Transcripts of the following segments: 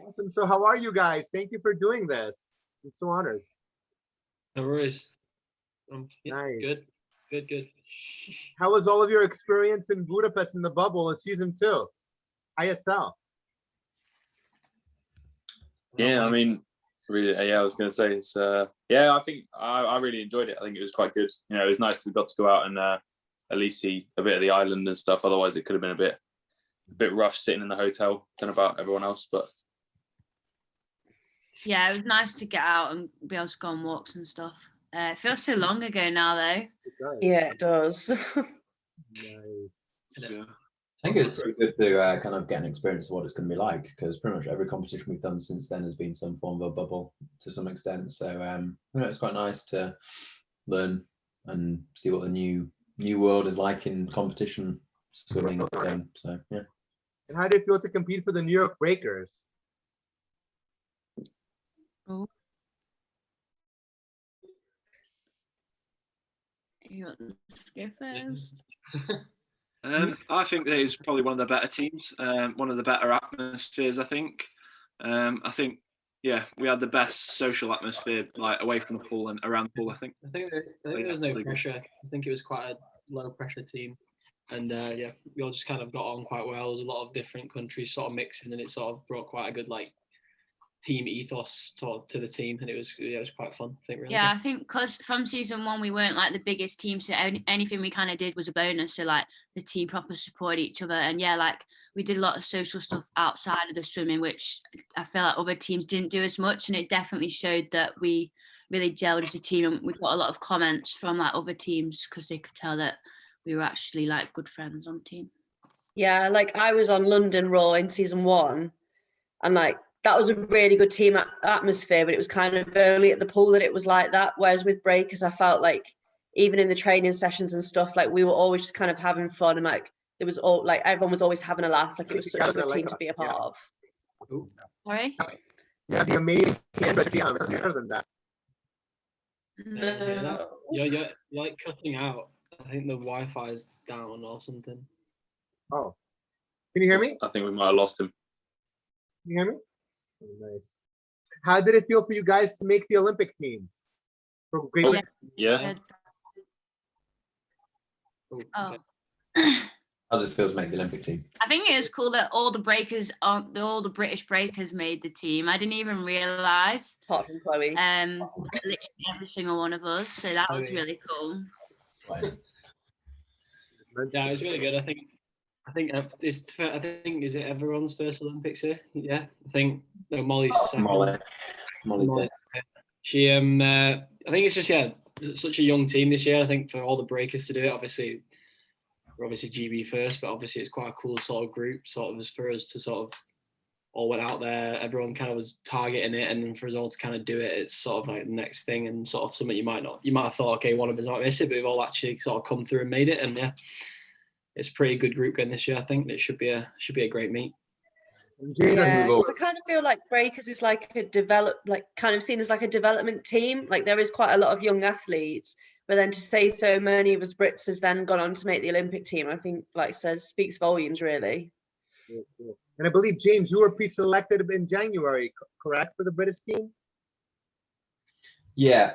Awesome. So how are you guys? Thank you for doing this. I'm so honored. No worries. Nice. Good. How was all of your experience in Budapest in the bubble in season 2? ISL. Yeah, I mean, really, yeah, I was going to say it's. Yeah, I think I really enjoyed it. I think it was quite good. You know, it was nice we got to go out and at least see a bit of the island and stuff. Otherwise, it could have been a bit rough sitting in the hotel. Don't know about everyone else, but yeah, it was nice to get out and be able to go on walks and stuff. It feels so long ago now, though. Yeah, it does. Nice. yeah. I think it's good to kind of get an experience of what it's going to be like, because pretty much every competition we've done since then has been some form of a bubble to some extent. So you know, it's quite nice to learn and see what the new world is like in competition, swimming. So yeah. And how do you feel to compete for the New York Breakers? Oh. You want to go first? I think that is probably one of the better teams, one of the better atmospheres. I think, yeah, we had the best social atmosphere, like away from the pool and around the pool. I think there was no pressure. I think it was quite a low pressure team, and yeah, we all just kind of got on quite well. There was a lot of different countries sort of mixing, and it sort of brought quite a good like team ethos to the team, and it was quite fun. I think. Really. Yeah, I think because from season 1 we weren't like the biggest team, so anything we kind of did was a bonus. So like the team proper supported each other, and yeah, like we did a lot of social stuff outside of the swimming, which I feel like other teams didn't do as much, and it definitely showed that we really gelled as a team, and we got a lot of comments from like other teams because they could tell that we were actually like good friends on the team. Yeah, like I was on London Raw in season 1, and like that was a really good team atmosphere, but it was kind of early at the pool that it was like that. Whereas with Breakers, I felt like even in the training sessions and stuff, like we were always just kind of having fun, and like it was all like everyone was always having a laugh. Like it was such a good team to be a part of. Sorry? Yeah, the amazing camera jam. It's better than that. No. You're like cutting out. I think the Wi-Fi is down or something. Oh, can you hear me? I think we might have lost him. Can you hear me? Oh, nice. How did it feel for you guys to make the Olympic team? For Great Britain? Yeah. Oh. How does it feel to make the Olympic team? I think it was cool that all the British breakers made the team. I didn't even realise. Apart from Chloe. Literally every single one of us. So that was really cool. Yeah, it was really good. I think is it everyone's first Olympics here? Yeah, I think Molly's second. Molly. She I think it's just such a young team this year. I think for all the breakers to do it, obviously we're obviously GB first, but obviously it's quite a cool sort of group. Sort of as for us to sort of all went out there, everyone kind of was targeting it, and then for us all to kind of do it, it's sort of like the next thing, and sort of something you might have thought, okay, one of us might miss it, but we've all actually sort of come through and made it, and yeah, it's a pretty good group going this year. I think it should be a great meet. Yeah, because I kind of feel like Breakers is like kind of seen as like a development team. Like there is quite a lot of young athletes, but then to say so many of us Brits have then gone on to make the Olympic team, I think, like I said, speaks volumes really. And I believe, James, you were pre-selected in January, correct, for the British team? Yeah.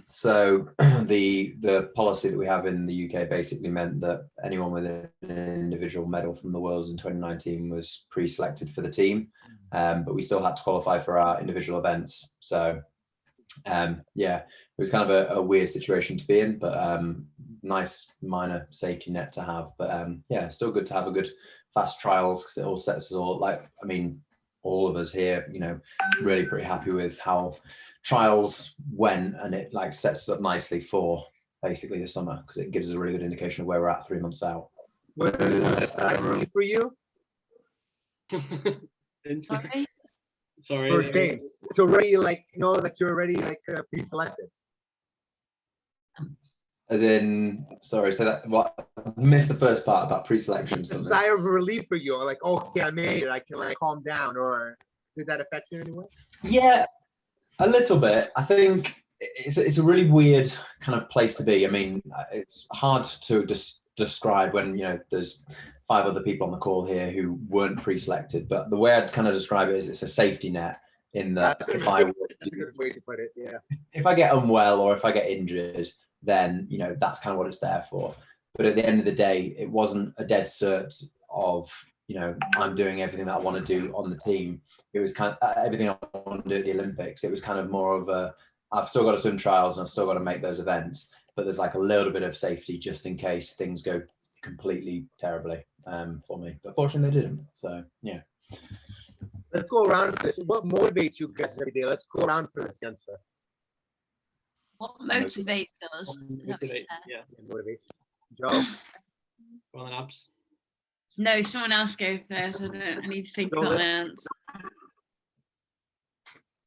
So the policy that we have in the UK basically meant that anyone with an individual medal from the Worlds in 2019 was pre-selected for the team, but we still had to qualify for our individual events. So yeah, it was kind of a weird situation to be in, but nice minor safety net to have. But yeah, still good to have a good fast trials, because it all sets us all, like, I mean, all of us here, you know, really pretty happy with how trials went, and it like sets us up nicely for basically the summer, because it gives us a really good indication of where we're at 3 months out. Was that early for you? Sorry. For James, it's already like, you know, that you're already like pre-selected. As in, sorry, so that what I missed the first part about pre-selection. A sigh of relief for you, or like, okay, I made it, I can like calm down, or did that affect you in any way? Yeah, a little bit. I think it's a really weird kind of place to be. I mean, it's hard to just describe when, you know, there's 5 other people on the call here who weren't pre-selected, but the way I'd kind of describe it is it's a safety net in that That's a good way to put it. Yeah. if I get unwell or if I get injured, then that's kind of what it's there for. But at the end of the day, it wasn't a dead cert of I'm doing everything that I want to do on the team. It was kind of everything I want to do at the Olympics. It was kind of more of a I've still got to swim trials and I've still got to make those events, but there's like a little bit of safety just in case things go completely terribly for me. But fortunately, they didn't. So yeah. Let's go around for this. What motivates you guys every day? Let's go around for this answer. What motivates us? Is that what you said? Yeah. Motivation. Joe. Go on, Abs. No, someone else go first. I need to think about my answer.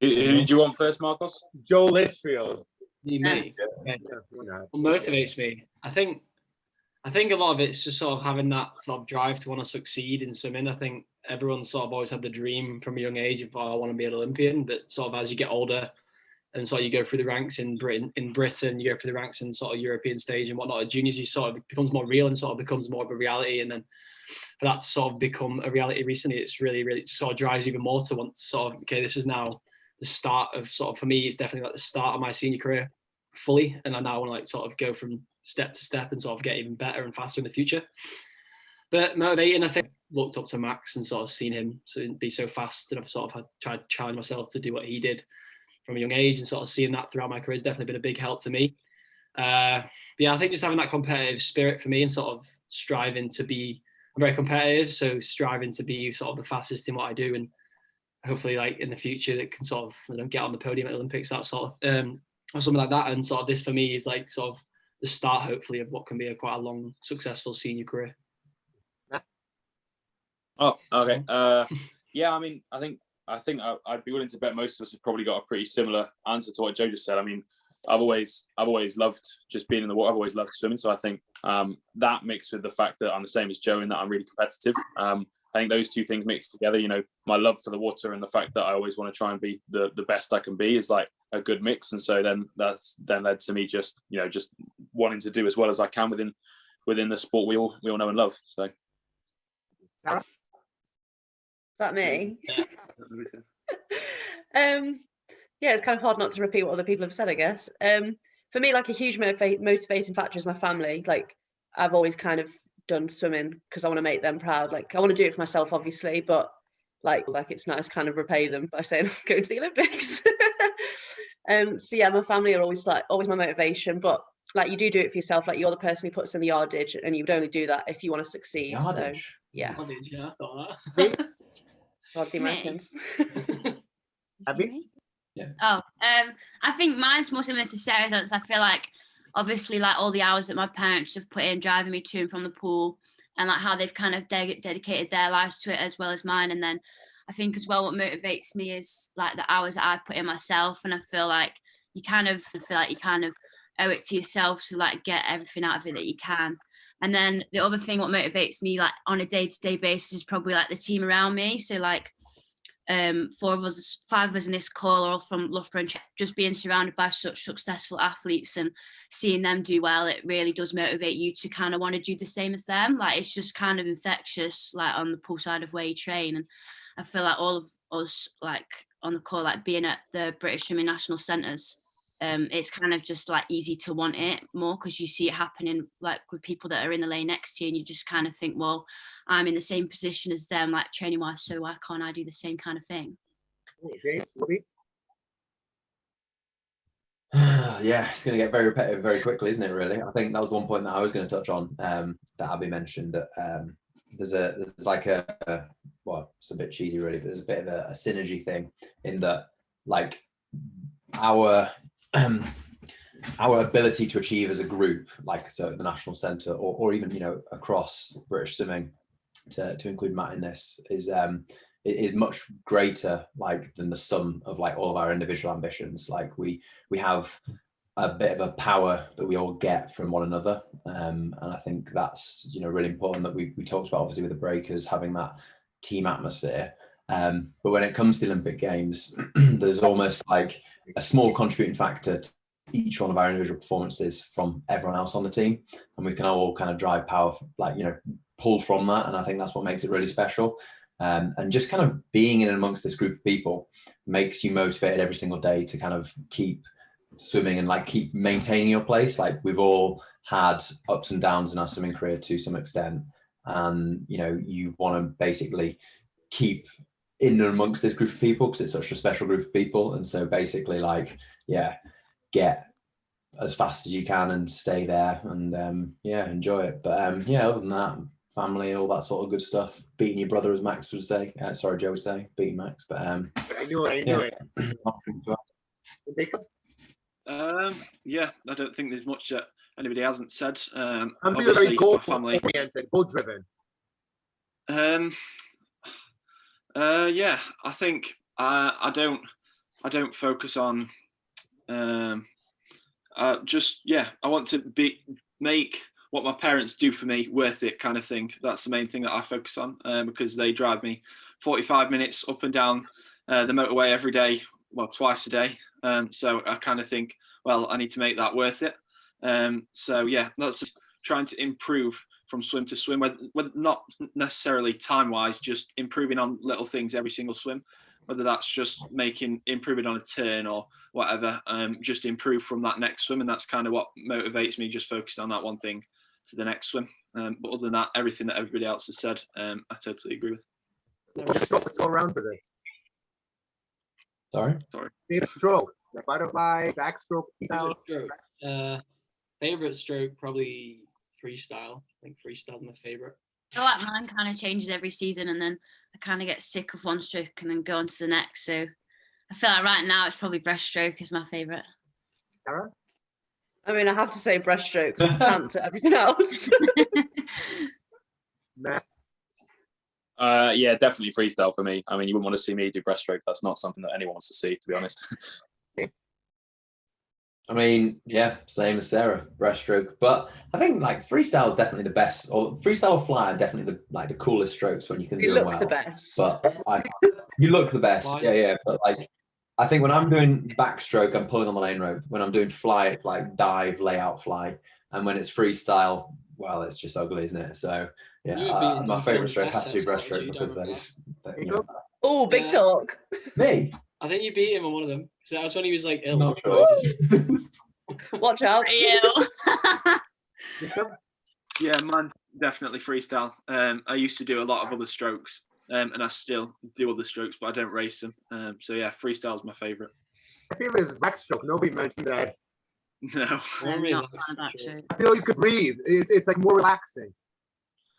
Who do you want first, Markos? Joe Litchfield. Me. Okay. Yeah, why not? What motivates me? I think a lot of it's just sort of having that sort of drive to want to succeed in swimming. I think everyone's sort of always had the dream from a young age of, I want to be an Olympian, but sort of as you get older and sort of you go through the ranks in Britain, you go through the ranks in sort of European stage and whatnot, at juniors, you sort of becomes more real and sort of becomes more of a reality. And then for that to sort of become a reality recently, it's really, really sort of drives even more to want to sort of, okay, this is now the start of sort of, for me, it's definitely like the start of my senior career fully. And I now want to like sort of go from step to step and sort of get even better and faster in the future. But motivating, I think, looked up to Max and sort of seen him be so fast, and I've sort of tried to challenge myself to do what he did from a young age, and sort of seeing that throughout my career has definitely been a big help to me. Yeah, I think just having that competitive spirit for me and sort of striving to be, I'm very competitive, so striving to be sort of the fastest in what I do, and hopefully like in the future that can sort of get on the podium at Olympics, that sort of or something like that. And sort of this for me is like sort of the start, hopefully, of what can be quite a long, successful senior career. Oh, okay. Yeah, I mean, I think I'd be willing to bet most of us have probably got a pretty similar answer to what Joe just said. I mean, I've always loved just being in the water. I've always loved swimming. So I think that mixed with the fact that I'm the same as Joe in that I'm really competitive. I think those two things mixed together, my love for the water and the fact that I always want to try and be the best I can be is like a good mix. And so then that's then led to me just wanting to do as well as I can within the sport we all know and love. So. Is that me? Yeah, it's kind of hard not to repeat what other people have said, I guess. For me, like a huge motivating factor is my family. Like I've always kind of done swimming because I want to make them proud. Like I want to do it for myself, obviously, but like it's nice to kind of repay them by saying I'm going to the Olympics. So yeah, my family are always my motivation, but like you do it for yourself. Like you're the person who puts in the yardage, and you would only do that if you want to succeed. Yardage. So yeah. Yardage, yeah, I thought that. God, the Americans. Abby? Yeah. Oh, I think mine's more similar to Sarah's answer. I feel like obviously like all the hours that my parents have put in driving me to and from the pool, and like how they've kind of dedicated their lives to it as well as mine. And then I think as well what motivates me is like the hours that I've put in myself, and I feel like you kind of owe it to yourself to like get everything out of it that you can. And then the other thing what motivates me like on a day-to-day basis is probably like the team around me. So like 5 of us in this call are all from Loughborough, and just being surrounded by such successful athletes and seeing them do well, it really does motivate you to kind of want to do the same as them. Like it's just kind of infectious, like on the pool side of where you train. And I feel like all of us like on the call, like being at the British Swimming National Centres, it's kind of just like easy to want it more because you see it happening like with people that are in the lane next to you, and you just kind of think, well, I'm in the same position as them, like training wise, so why can't I do the same kind of thing? Yeah, it's going to get very repetitive very quickly, isn't it? Really, I think that was the one point that I was going to touch on that Abby mentioned, that there's like well, it's a bit cheesy really, but there's a bit of a synergy thing in that, like our ability to achieve as a group, like so at the National Centre or even across British swimming, to include Matt in this, is much greater like than the sum of like all of our individual ambitions. Like we have a bit of a power that we all get from one another, and I think that's really important that we talked about, obviously, with the breakers having that team atmosphere. But when it comes to the Olympic Games, there's almost like a small contributing factor to each one of our individual performances from everyone else on the team, and we can all kind of drive power, like pulled from that, and I think that's what makes it really special. And just kind of being in and amongst this group of people makes you motivated every single day to kind of keep swimming and like keep maintaining your place. Like we've all had ups and downs in our swimming career to some extent, and you know, you want to basically keep in and amongst this group of people because it's such a special group of people. And so basically, like, yeah, get as fast as you can and stay there and yeah, enjoy it. But yeah, other than that, family, all that sort of good stuff. Beating your brother, as Max would say. Sorry, Joe would say, beating Max. But I knew it. Jacob? Yeah, I don't think there's much that anybody hasn't said. I'm Obviously, very goal my family. oriented, goal driven. Yeah, I think I don't focus on just, yeah, I want to make what my parents do for me worth it, kind of thing. That's the main thing that I focus on, because they drive me 45 minutes up and down the motorway every day, well, twice a day. So I kind of think, well, I need to make that worth it. So yeah, that's trying to improve from swim to swim, whether not necessarily time-wise, just improving on little things every single swim, whether that's just improving on a turn or whatever, just improve from that next swim. And that's kind of what motivates me, just focusing on that one thing to the next swim. But other than that, everything that everybody else has said, I totally agree with. Let's go around for this. sorry. Favorite stroke, the butterfly, backstroke, Stroke. Favorite stroke, probably freestyle. I think freestyle is my favorite. I feel like mine kind of changes every season, and then I kind of get sick of one stroke and then go on to the next. So I feel like right now it's probably breaststroke is my favorite. Sarah? I mean, I have to say breaststroke because I can't do everything else. Matt? Yeah, definitely freestyle for me. I mean, you wouldn't want to see me do breaststroke. That's not something that anyone wants to see, to be honest. I mean, yeah, same as Sarah, breaststroke. But I think like freestyle is definitely the best, or freestyle or fly are definitely the coolest strokes when you can They do them look well. the best. But you look the best, Why? yeah. But like, I think when I'm doing backstroke, I'm pulling on the lane rope. When I'm doing fly, it's like dive, layout, fly. And when it's freestyle, well, it's just ugly, isn't it? So You yeah, would be my favorite stroke fast has to be sets, aren't breaststroke you? because Don't they, remember Oh, big Yeah. talk. me. I think you beat him on one of them. So that was when he was like ill. Not sure. Watch out. Jacob? Yeah, mine definitely freestyle. I used to do a lot of other strokes, and I still do other strokes, but I don't race them. So yeah, freestyle is my favorite. My favorite is backstroke. Nobody mentioned that. No. I I'm really not like fan of that stroke. stroke. I feel you could breathe. It's like more relaxing.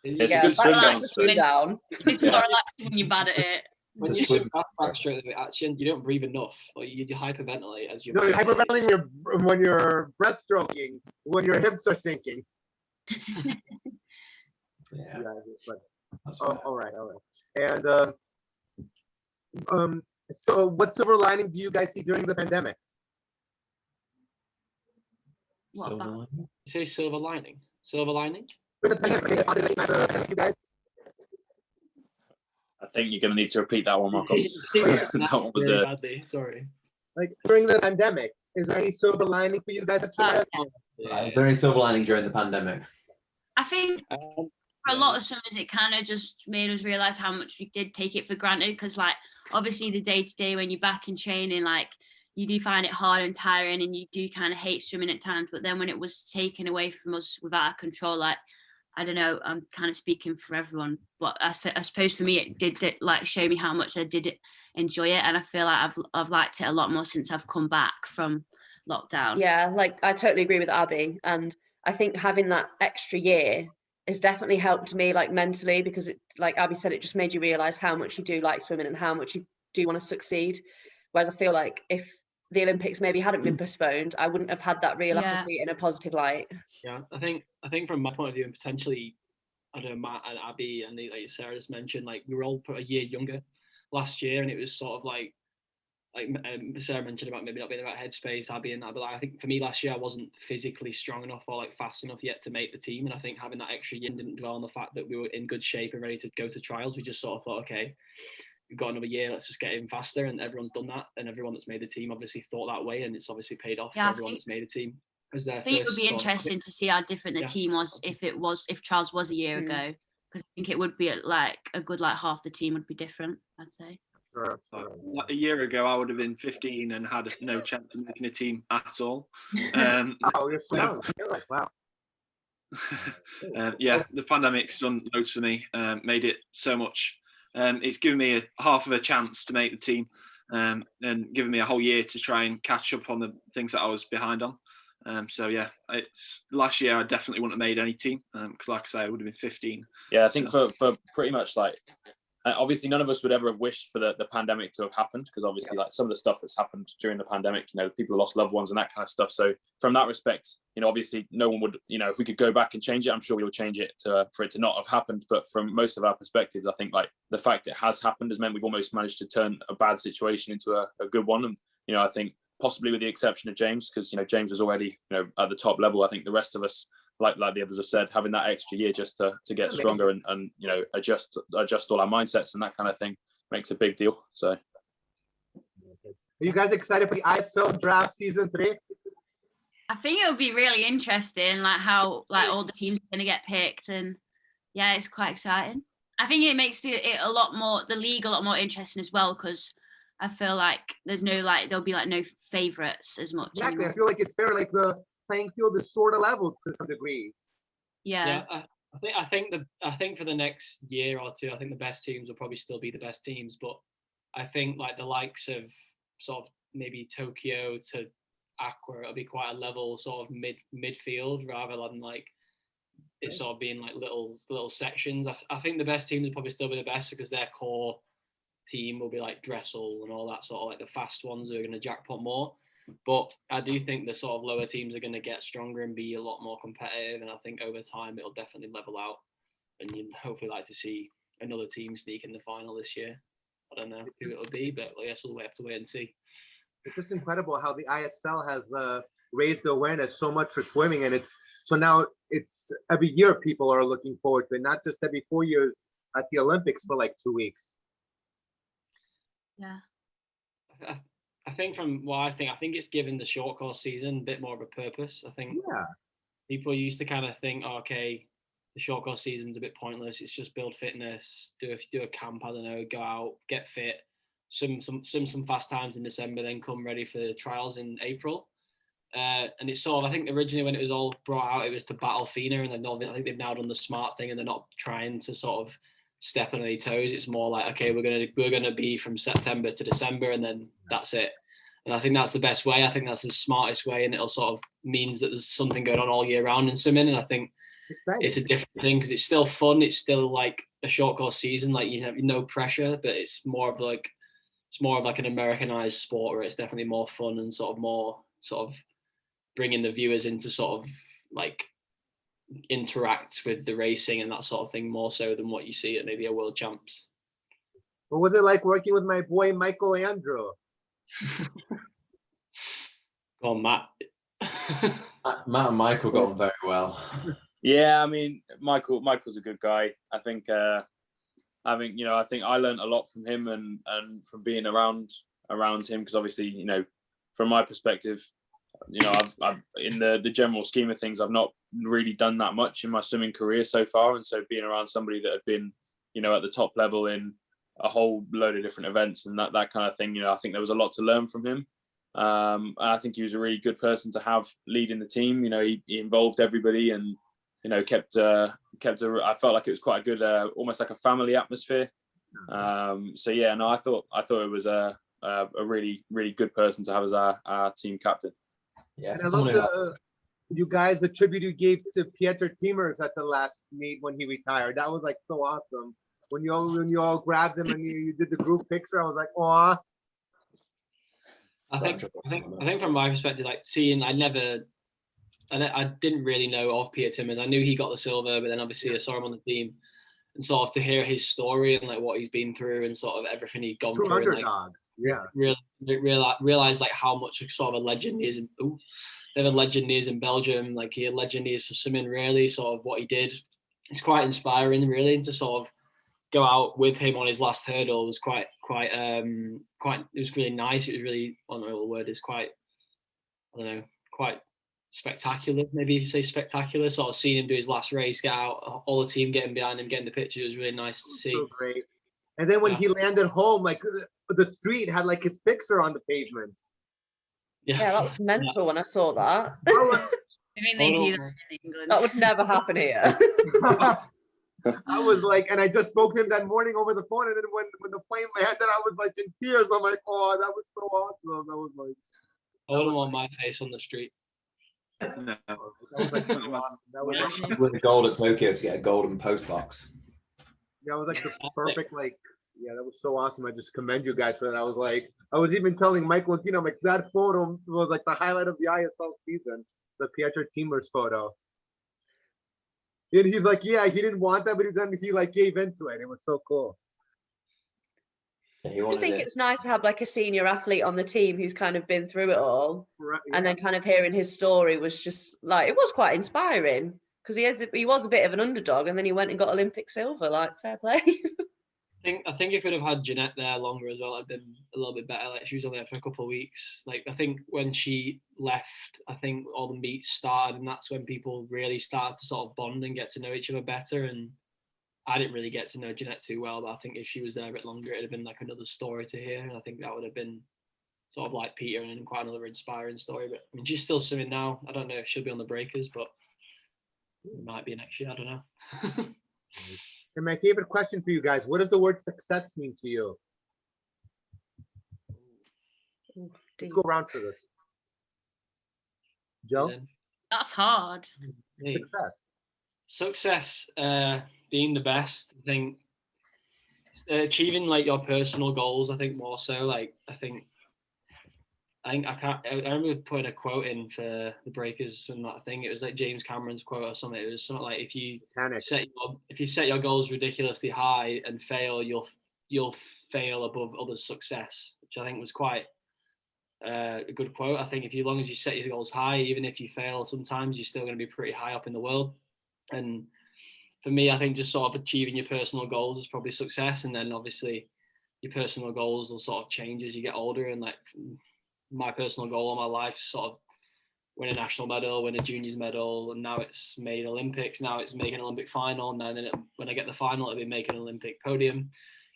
It's a Yeah, good swim backstroke's down. a swim down. It's not relaxing when you're bad at it. When It's a you swim. swim backstroke, actually, you don't breathe enough, or you hyperventilate as you. No, you're hyperventilating when you're breaststroking, when your hips are sinking. Yeah, Yeah, but, that's oh, fair. all right. And so what silver lining do you guys see during the pandemic? What Silver about? lining. You say silver lining. Silver lining. During the pandemic, how did it impact you guys? I think you're going to need to repeat that one, Markos. That one was Really badly. Sorry. Like during the pandemic, is there any silver lining for you guys that came out? Is there any silver lining during the pandemic? I think Um, for a lot of swimmers, it kind of just made us realize how much we did take it for granted. Because, like, obviously, the day to day when you're back in training, like, you do find it hard and tiring, and you do kind of hate swimming at times. But then when it was taken away from us without our control, like, I don't know, I'm kind of speaking for everyone, but I suppose for me, it did like show me how much I did enjoy it, and I feel like I've liked it a lot more since I've come back from lockdown. Yeah, like I totally agree with Abby, and I think having that extra year has definitely helped me, like mentally, because it, like Abby said, it just made you realize how much you do like swimming and how much you do want to succeed. Whereas I feel like if the Olympics maybe hadn't been postponed, I wouldn't have had that real to Yeah. see it in a positive light. Yeah, I think from my point of view, and potentially, I don't know, Matt and Abby and like Sarah just mentioned, like we were all put a year younger last year, and it was sort of like Sarah mentioned about maybe not being in the right headspace, Abby and that, but like, I think for me last year I wasn't physically strong enough or like fast enough yet to make the team, and I think having that extra year didn't dwell on the fact that we were in good shape and ready to go to trials. We just sort of thought, okay, we've got another year, let's just get even faster, and everyone's done that, and everyone that's made the team obviously thought that way, and it's obviously paid off Yeah, for I everyone think- that's made a team. As their I think it would first be sort of- interesting to see how different the Yeah. team was if trials was a year Mm. ago, because I think it would be like a good like half the team would be different, I'd say. Sure, Like a year ago, I would have been 15 and had no chance of making a team at all. Um, Oh, you're so young. You're like, wow. yeah, the pandemic's done loads for me. Made it so much. It's given me half of a chance to make the team, and given me a whole year to try and catch up on the things that I was behind on. So yeah, it's last year I definitely wouldn't have made any team because, like I say, I would have been 15. Yeah, I think for pretty much like, obviously none of us would ever have wished for the pandemic to have happened, because obviously like some of the stuff that's happened during the pandemic, people lost loved ones and that kind of stuff. So from that respect, obviously no one would, if we could go back and change it, I'm sure we will change it for it to not have happened. But from most of our perspectives, I think like the fact it has happened has meant we've almost managed to turn a bad situation into a good one. And, I think possibly with the exception of James, because, James was already, at the top level. I think the rest of us, like the others have said, having that extra year just to get stronger and adjust all our mindsets and that kind of thing makes a big deal. So, are you guys excited for the ISL draft season 3? I think it'll be really interesting, like how like all the teams are going to get picked, and yeah, it's quite exciting. I think it makes it a lot more, the league a lot more interesting as well, because I feel like there'll be like no favorites as much. Exactly. Anymore. I feel like it's fair. Like the playing field is sort of level to some degree. Yeah. I think for the next year or two, I think the best teams will probably still be the best teams, but I think like the likes of sort of maybe Tokyo to Aqua, it'll be quite a level sort of midfield rather than like it sort of being like little sections. I think the best teams will probably still be the best because their core team will be like Dressel and all that sort of like the fast ones who are going to jackpot more. But I do think the sort of lower teams are going to get stronger and be a lot more competitive. And I think over time it'll definitely level out. And you'd hopefully like to see another team sneak in the final this year. I don't know who it'll be, but I guess we'll have to wait and see. It's just incredible how the ISL has raised the awareness so much for swimming, and so now it's every year people are looking forward to it, not just every 4 years at the Olympics for like 2 weeks. Yeah. I think from what I think it's given the short course season a bit more of a purpose. I think people used to kind of think, okay, the short course season's a bit pointless. It's just build fitness, do a camp, I don't know, go out, get fit, some fast times in December, then come ready for the trials in April. And it's sort of, I think originally when it was all brought out, it was to battle FINA, and I think they've now done the smart thing and they're not trying to sort of step on any toes. It's more like, okay, we're gonna be from September to December, and then that's it. And I think that's the best way. I think that's the smartest way, and it'll sort of means that there's something going on all year round in swimming. And I think it's a different thing because it's still fun. It's still like a short course season. Like you have no pressure, but it's more of like an Americanized sport where it's definitely more fun and sort of bringing the viewers into sort of like interact with the racing and that sort of thing more so than what you see at maybe a World Champs. What was it like working with my boy Michael Andrew? Go on, Matt. Matt and Michael got on very well. Yeah, I mean, Michael's a good guy. I think I learned a lot from him and from being around him, because obviously, from my perspective, I've in the general scheme of things, I've not really done that much in my swimming career so far, and so being around somebody that had been, at the top level in a whole load of different events and that kind of thing, I think there was a lot to learn from him. And I think he was a really good person to have leading the team. He involved everybody and kept I felt like it was quite a good, almost like a family atmosphere. So yeah, no, I thought it was a really, really good person to have as our team captain. Yeah, and I love you guys, the tribute you gave to Pieter Tiemers at the last meet when he retired. That was like so awesome. When you all grabbed him and you did the group picture, I was like, aw. I think from my perspective, like seeing, I didn't really know of Pieter Tiemers. I knew he got the silver, but then obviously I saw him on the team, and sort of to hear his story and like what he's been through and sort of everything he'd gone through. Underdog. And, like, really realize like how much sort of a legend he is. They're a legend he is in Belgium. Like he a legend he is for swimming. Really, sort of what he did. It's quite inspiring, really, to sort of go out with him on his last hurdle was quite it was really nice. It was really, I don't know what the word is, quite spectacular. Maybe you say spectacular. Sort of seeing him do his last race, get out, all the team getting behind him, getting the picture. It was really nice to see. So great. And then when Yeah. he landed home, like the street had like his picture on the pavement. Yeah, that was mental when I saw that. I think they do that in England. That would never happen here. I was like, and I just spoke to him that morning over the phone, and then when the plane landed, I was like in tears. I'm like, oh, that was so awesome. That was like, I wouldn't want my face on the street. No. that was like so awesome. That was like, With the gold at Tokyo to get a golden post box. that was like the perfect, like, yeah, that was so awesome. I just commend you guys for that. I was like, I was even telling Michael and Tina, I'm like, that photo was like the highlight of the ISL season, the Pietro Teamers photo. And he's like, yeah, he didn't want that, but he like gave into it. It was so cool. Yeah, he I just wanted think it. it's nice to have like a senior athlete on the team who's kind of been through it all, Right, and then kind of hearing his story was just like, it was quite inspiring because he was a bit of an underdog, and then he went and got Olympic silver. Like, fair play. I think if we'd have had Jeanette there longer as well, it'd been a little bit better. Like, she was only there for a couple of weeks. Like, I think when she left, I think all the meets started, and that's when people really started to sort of bond and get to know each other better. And I didn't really get to know Jeanette too well, but I think if she was there a bit longer, it'd have been like another story to hear. And I think that would have been sort of like Peter and quite another inspiring story. But I mean, she's still swimming now. I don't know if she'll be on the breakers, but it might be next year. I don't know. And my favorite question for you guys, what does the word success mean to you? Ooh, Let's deep. go around for this. Joe, And That's hard. me. success. Success, being the best. I think achieving like your personal goals. I think more so. Like I remember putting a quote in for the breakers and that thing. It was like James Cameron's quote or something. It was something like, if you Panic. set your goals ridiculously high and fail, you'll fail above others' success, which I think was quite a good quote. I think as long as you set your goals high, even if you fail sometimes, you're still going to be pretty high up in the world. And for me, I think just sort of achieving your personal goals is probably success. And then obviously your personal goals will sort of change as you get older. And like my personal goal all my life, sort of win a national medal, win a juniors medal, and now it's made Olympics. Now it's making an Olympic final, and then when I get the final, it'll be making an Olympic podium.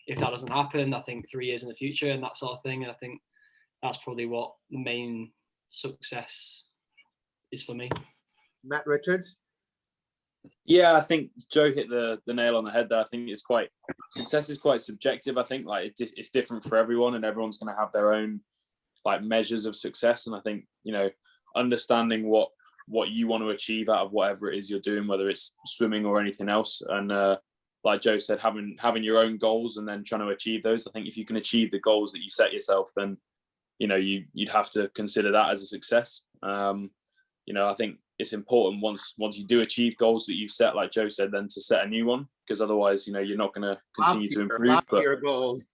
If that doesn't happen, I think 3 years in the future and that sort of thing. And I think that's probably what the main success is for me. Matt Richards. Yeah, I think Joe hit the nail on the head there. I think success is quite subjective. I think like it's different for everyone, and everyone's going to have their own like measures of success. And I think, understanding what you want to achieve out of whatever it is you're doing, whether it's swimming or anything else, and like Joe said, having your own goals and then trying to achieve those. I think if you can achieve the goals that you set yourself, then you'd have to consider that as a success. I think it's important once you do achieve goals that you've set, like Joe said, then to set a new one, because otherwise, you're not going to continue to improve. But Your goals.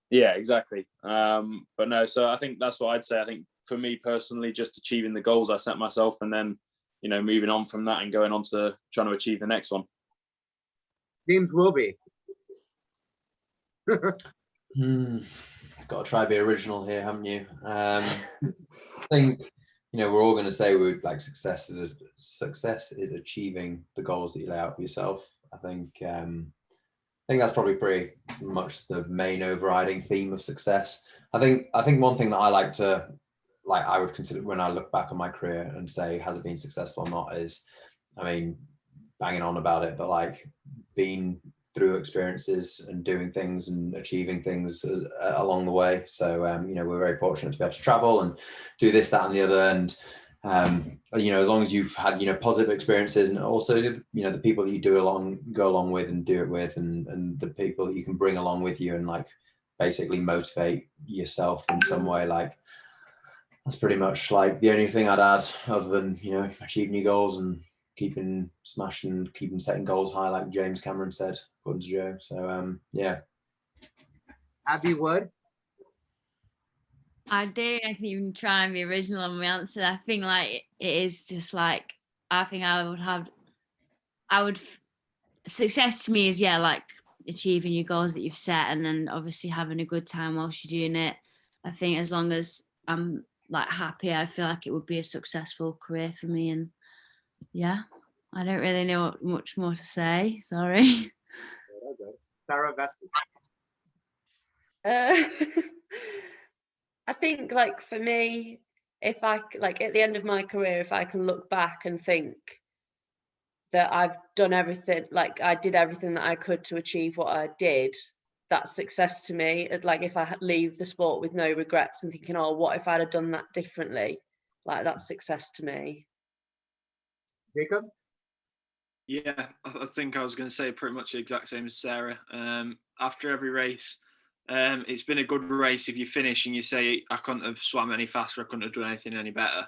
yeah, exactly. But no, so I think that's what I'd say. I think for me personally, just achieving the goals I set myself, and then moving on from that and going on to trying to achieve the next one. James Wilby. Got to try to be original here, haven't you? I think we're all going to say success is achieving the goals that you lay out for yourself. I think that's probably pretty much the main overriding theme of success. I think one thing that I would consider when I look back on my career and say, has it been successful or not, is, banging on about it, but like being through experiences and doing things and achieving things along the way. So, we're very fortunate to be able to travel and do this, that, and the other. And, as long as you've had, positive experiences, and also, the people that you go along with and do it with, and the people that you can bring along with you and like basically motivate yourself in some way, like that's pretty much like the only thing I'd add, other than, achieving your goals and keeping setting goals high, like James Cameron said, according to Joe. So yeah. Abby Wood. I can even try and be original on my answer. I think like it is just like, I think success to me is, like achieving your goals that you've set, and then obviously having a good time whilst you're doing it. I think as long as I'm like happy. I feel like it would be a successful career for me, and yeah, I don't really know much more to say. Sorry. Sarah Vesey. I think like for me, if I like at the end of my career, if I can look back and think that I've done everything, like I did everything that I could to achieve what I did, that's success to me. Like if I leave the sport with no regrets and thinking, oh, what if I'd have done that differently? Like that's success to me. Jacob? Yeah, I think I was going to say pretty much the exact same as Sarah. After every race, it's been a good race if you finish and you say, I couldn't have swam any faster, I couldn't have done anything any better.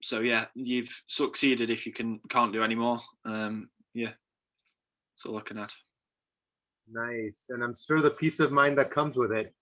So yeah, you've succeeded if you can't do any more. Yeah, that's all I can add. Nice. And I'm sure the peace of mind that comes with it